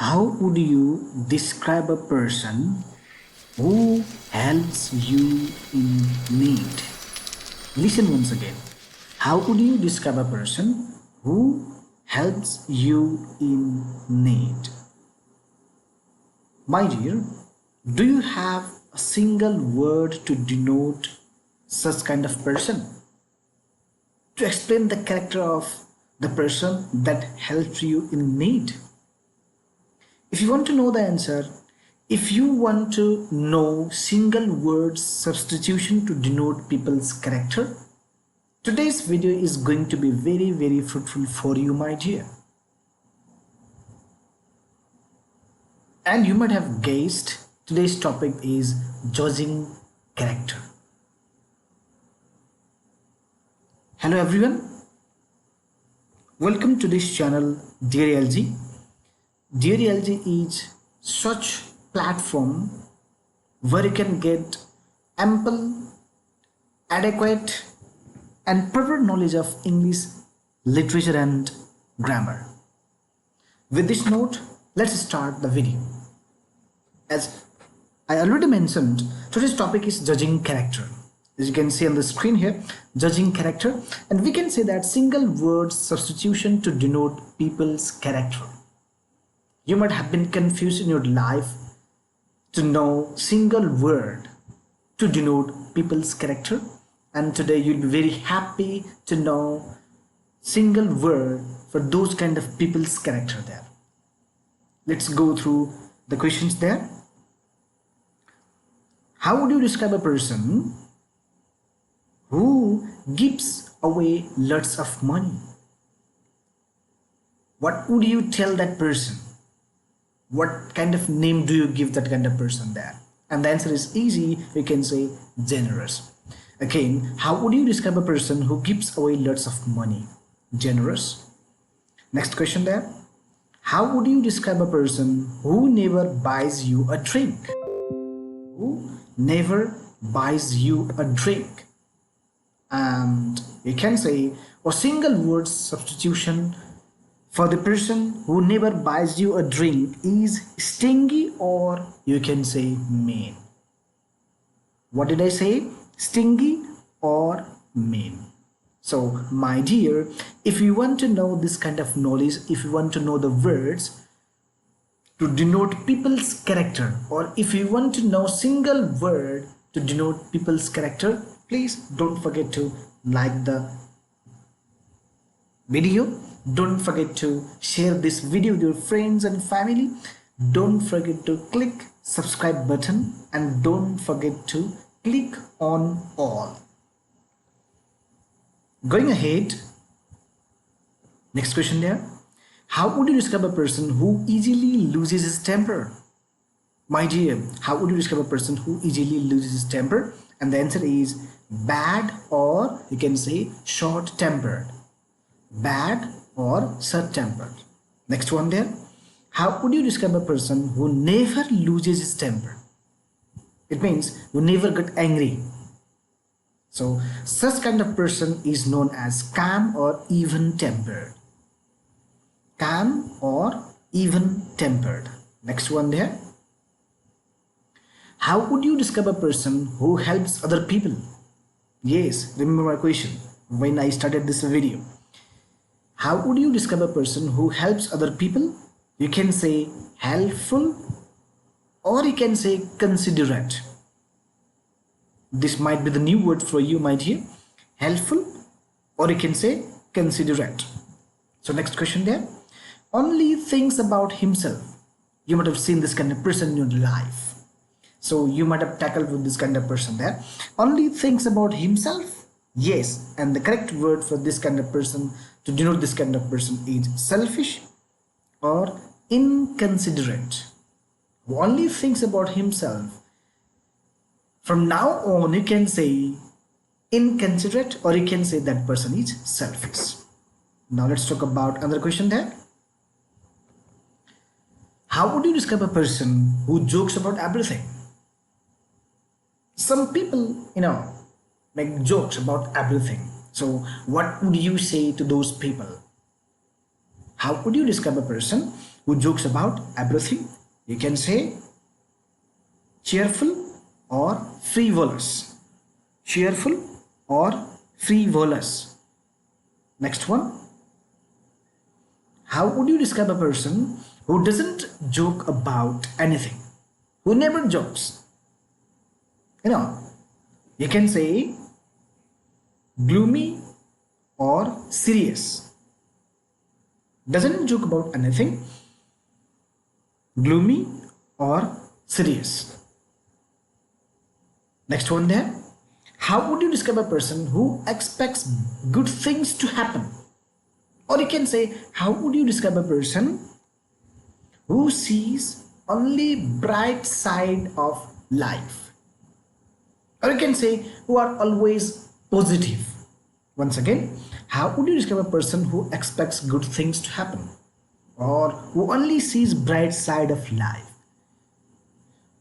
How would you describe a person who helps you in need? Listen once again. How would you describe a person who helps you in need? My dear, do you have a single word to denote such kind of person? To explain the character of the person that helps you in need? If you want to know the answer, if you want to know single word substitution to denote people's character, today's video is going to be very fruitful for you, my dear. And you might have guessed, today's topic is judging character. Hello everyone, welcome to this channel Dear LG. Dear LG is such platform where you can get ample, adequate and proper knowledge of English literature and grammar. With this note, let's start the video. As I already mentioned, today's topic is judging character. As you can see on the screen here, judging character, and we can say that single word substitution to denote people's character. You might have been confused in your life to know single word to denote people's character, and today you'll be very happy to know single word for those kind of people's character there. Let's go through the questions there. How would you describe a person who gives away lots of money? What would you tell that person? What kind of name do you give that kind of person there? And the answer is easy. You can say generous. Again, how would you describe a person who gives away lots of money? Generous. Next question there. How would you describe a person who never buys you a drink? Who never buys you a drink? And you can say a single word substitution for the person who never buys you a drink is stingy, or you can say mean. What did I say? Stingy or mean. So my dear, if you want to know this kind of knowledge, if you want to know the words to denote people's character, or if you want to know single word to denote people's character, please don't forget to like the video. Don't forget to share this video with your friends and family. Don't forget to click subscribe button and don't forget to click on all. Going ahead, next question there. How would you describe a person who easily loses his temper? My dear, how would you describe a person who easily loses his temper? And the answer is bad, or you can say short-tempered. Bad or short-tempered. Next one there. How would you describe a person who never loses his temper? It means who never get angry. So such kind of person is known as calm or even-tempered. Calm or even-tempered. Next one there. How would you describe a person who helps other people? Yes, remember my question when I started this video. How would you describe a person who helps other people? You can say helpful, or you can say considerate. This might be the new word for you, my dear. Helpful, or you can say considerate. So next question there. Only thinks about himself. You might have seen this kind of person in your life. So you might have tackled with this kind of person there. Only thinks about himself. Yes, and the correct word for this kind of person to denote this kind of person is selfish or inconsiderate. Who only thinks about himself. From now on, you can say inconsiderate, or you can say that person is selfish. Now let's talk about another question there. How would you describe a person who jokes about everything? Some people, make jokes about everything. So what would you say to those people? How would you describe a person who jokes about everything. You can say cheerful or frivolous. Cheerful or frivolous. Next one. How would you describe a person who doesn't joke about anything? Who never jokes? You can say gloomy or serious. Doesn't joke about anything. Gloomy or serious. Next one there. How would you describe a person who expects good things to happen? Or you can say, how would you describe a person who sees only bright side of life? Or you can say, who are always positive. Once again, how would you describe a person who expects good things to happen? Or who only sees bright side of life?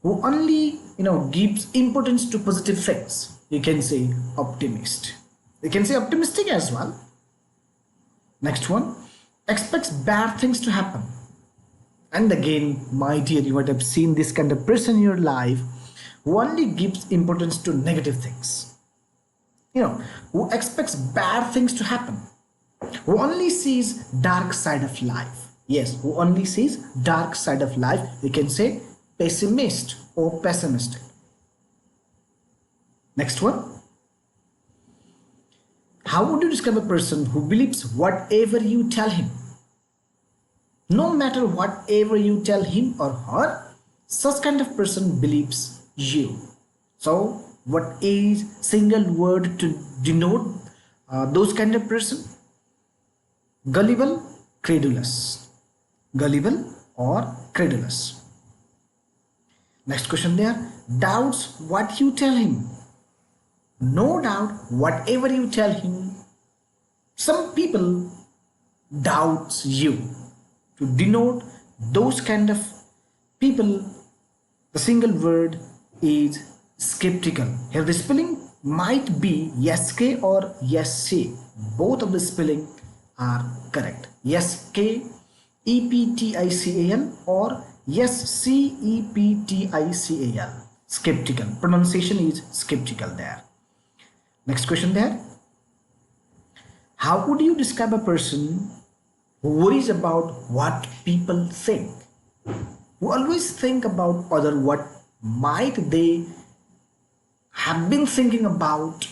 Who only, gives importance to positive things? You can say optimist. You can say optimistic as well. Next one, expects bad things to happen. And again, my dear, you might have seen this kind of person in your life who only gives importance to negative things. Who expects bad things to happen. Who only sees dark side of life. Yes, who only sees dark side of life. You can say pessimist or pessimistic. Next one. How would you describe a person who believes whatever you tell him? No matter whatever you tell him or her, such kind of person believes you. So, what is single word to denote those kind of person? Gullible, credulous. Gullible or credulous. Next question there. Doubts what you tell him. No doubt whatever you tell him. Some people doubts you. To denote those kind of people, the single word is skeptical. Here the spelling might be SK or SC. Both of the spelling are correct. SK EPTICAL or SCEPTICAL. Skeptical. Pronunciation is skeptical there. Next question there. How would you describe a person who worries about what people think? Who always think about other what might they have been thinking about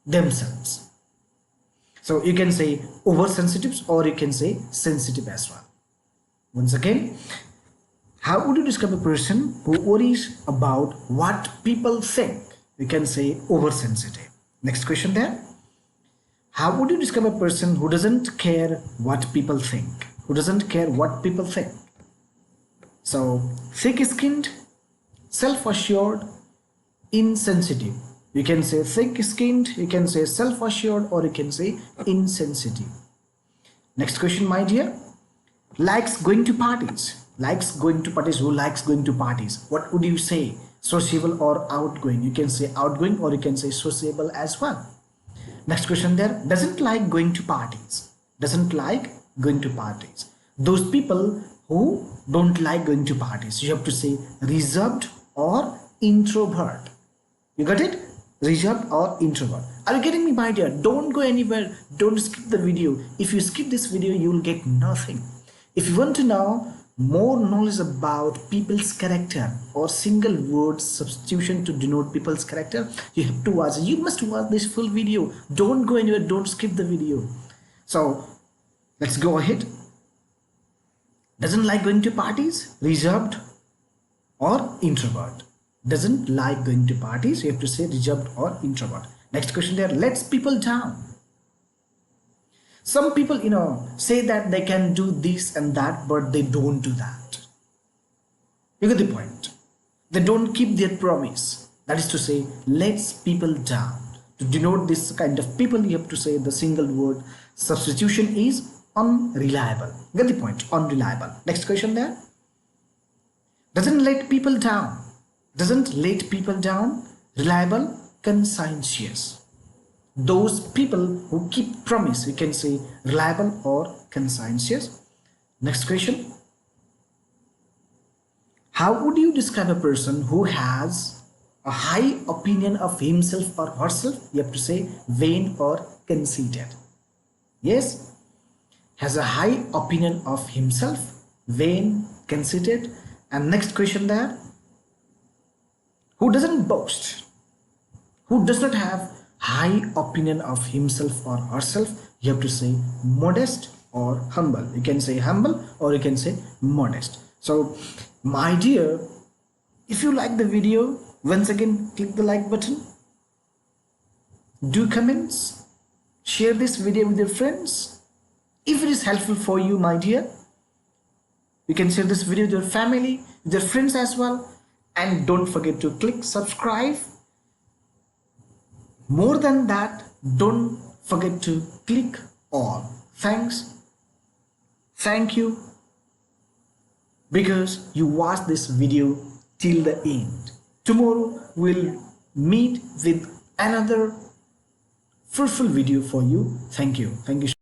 themselves. So you can say oversensitive or you can say sensitive as well. Once again, how would you describe a person who worries about what people think? You can say oversensitive. Next question there. How would you describe a person who doesn't care what people think? Who doesn't care what people think? So, thick-skinned, self-assured, insensitive. You can say thick-skinned, you can say self-assured, or you can say insensitive. Next question, my dear. Likes going to parties. Likes going to parties. Who likes going to parties? What would you say? Sociable or outgoing? You can say outgoing or you can say sociable as well. Next question there. Doesn't like going to parties. Doesn't like going to parties. Those people who don't like going to parties. You have to say reserved or introvert. You got it? Reserved or introvert. Are you getting me, my dear? Don't go anywhere. Don't skip the video. If you skip this video, you will get nothing. If you want to know more knowledge about people's character or single word substitution to denote people's character, you have to watch. You must watch this full video. Don't go anywhere. Don't skip the video. So let's go ahead. Doesn't like going to parties, reserved or introvert. Doesn't like going to parties, you have to say reserved or introvert. Next question there. Lets people down. Some people, say that they can do this and that, but they don't do that. You get the point. They don't keep their promise. That is to say, lets people down. To denote this kind of people, you have to say the single word substitution is unreliable. Get the point? Unreliable. Next question there. Doesn't let people down. Doesn't let people down. Reliable, conscientious. Those people who keep promise, you can say reliable or conscientious. Next question. How would you describe a person who has a high opinion of himself or herself? You have to say vain or conceited. Yes, has a high opinion of himself, vain, conceited. And next question there, who doesn't boast, who does not have high opinion of himself or herself? You have to say modest or humble. You can say humble or you can say modest. So my dear, if you like the video, once again click the like button, do comments, share this video with your friends. If it is helpful for you, my dear, you can share this video with your family, with your friends as well. And don't forget to click subscribe. More than that, don't forget to click all. Thanks. Thank you, because you watched this video till the end. Tomorrow we'll meet with another fruitful video for you. Thank you. Thank you.